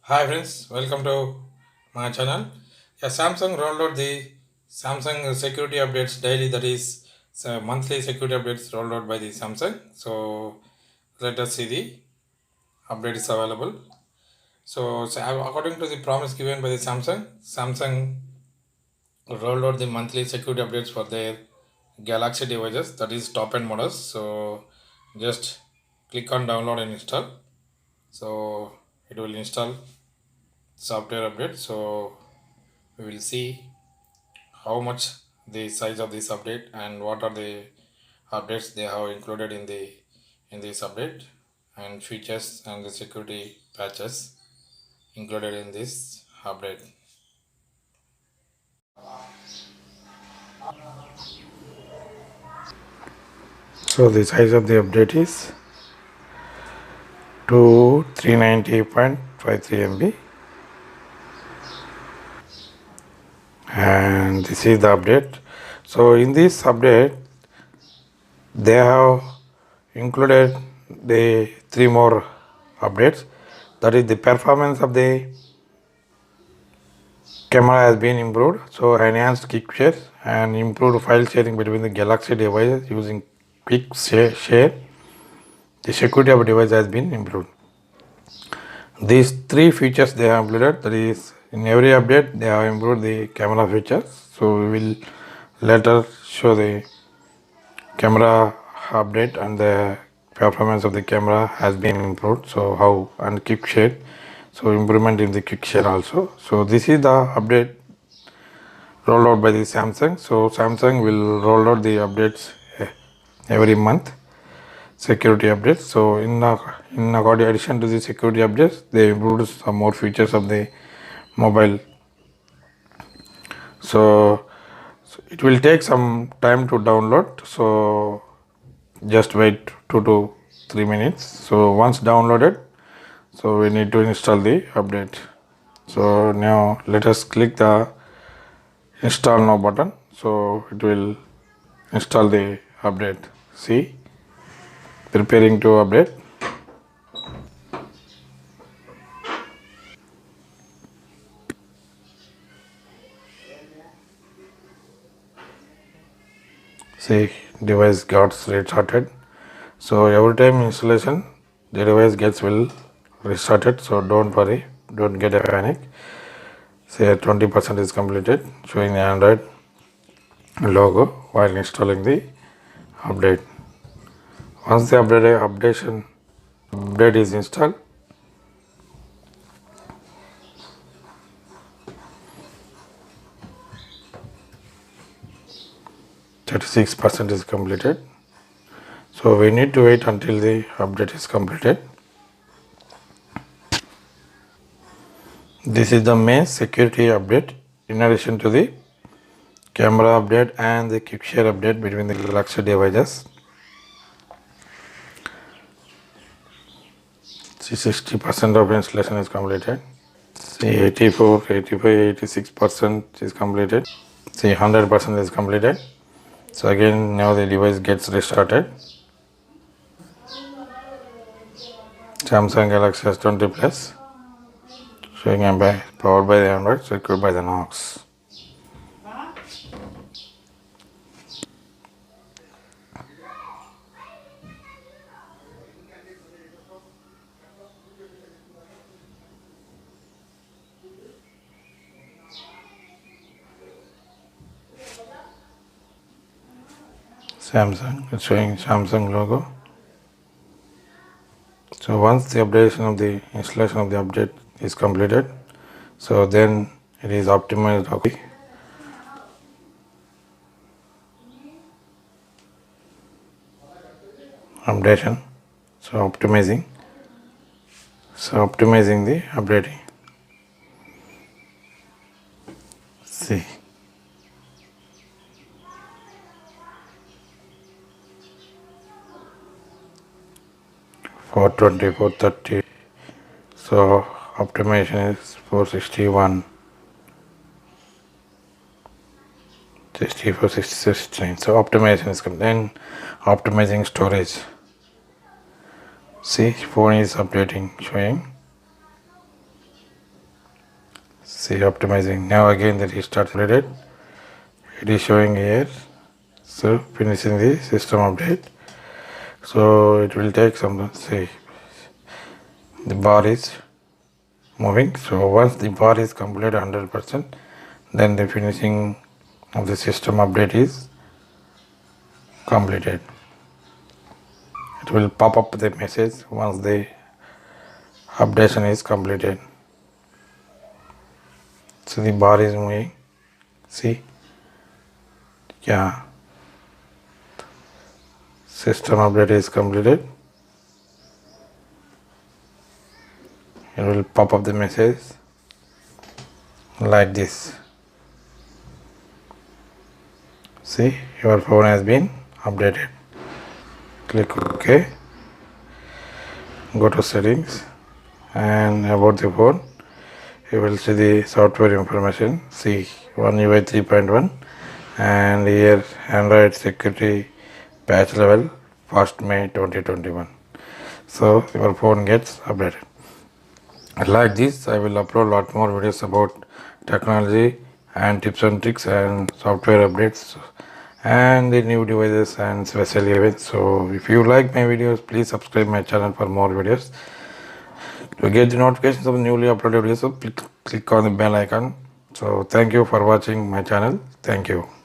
Hi friends, welcome to my channel. Yeah, Samsung rolled out the Samsung security updates daily. That is monthly security updates rolled out by the Samsung. So let us see the update is available. So according to the promise given by the Samsung, Samsung rolled out the monthly security updates for their Galaxy devices. That is top end models. So just click on download and install. So it will install software update. So we will see how much the size of this update and what are the updates they have included in this update and features and the security patches included in this update. So the size of the update is to 390.53 MB, and this is the update. So in this update they have included the three more updates. That is, the performance of the camera has been improved, so enhanced quick share and improved file sharing between the Galaxy devices using quick share. The security of the device has been improved. These three features they have included. That is, in every update they have improved the camera features. So we will later show the camera update, and the performance of the camera has been improved. So how, and quick share. So improvement in the quick share also. So this is the update rolled out by the Samsung. So Samsung will roll out the updates every month, security updates. So in addition to the security updates, they improved some more features of the mobile. So it will take some time to download. So just wait 2 to 3 minutes. So once downloaded, so we need to install the update. So now let us click the install now button. So it will install the update. See, preparing to update. See, device got restarted. So every time installation, the device gets will restarted. So don't worry, don't get a panic. Say 20% is completed, showing the Android logo while installing the update. Once the update is installed, 36% is completed. So we need to wait until the update is completed. This is the main security update in addition to the camera update and the quick share update between the Galaxy devices. 60% of installation is completed. See, 84, 85, 86% is completed. See, 100% is completed. So again, now the device gets restarted. Samsung Galaxy S20 Plus, showing powered by the Android, secured by the Knox. Samsung, it's showing Samsung logo. So once the updation of the installation of the update is completed, so then it is optimized. Okay. Updation. So optimizing. So optimizing the updating. See. 420, 430. So optimization is 461, 64, 69. So optimization is then optimizing storage. See, phone is updating, showing See, optimizing. Now again the restart completed. It is showing here. So finishing the system update. So it will take some, see, the bar is moving. So once the bar is completed 100%, then the finishing of the system update is completed. It will pop up the message once the updation is completed. So the bar is moving. See, yeah, system update is completed. It will pop up the message like this. See, your phone has been updated. Click OK. Go to settings and about the phone. You will see the software information. See, One UI 3.1 and here Android security patch level 1st May 2021. So your phone gets updated. Like this, I will upload lot more videos about technology and tips and tricks and software updates and the new devices and special events. So if you like my videos, please subscribe my channel for more videos. To get the notifications of newly uploaded videos, so click on the bell icon. So thank you for watching my channel. Thank you.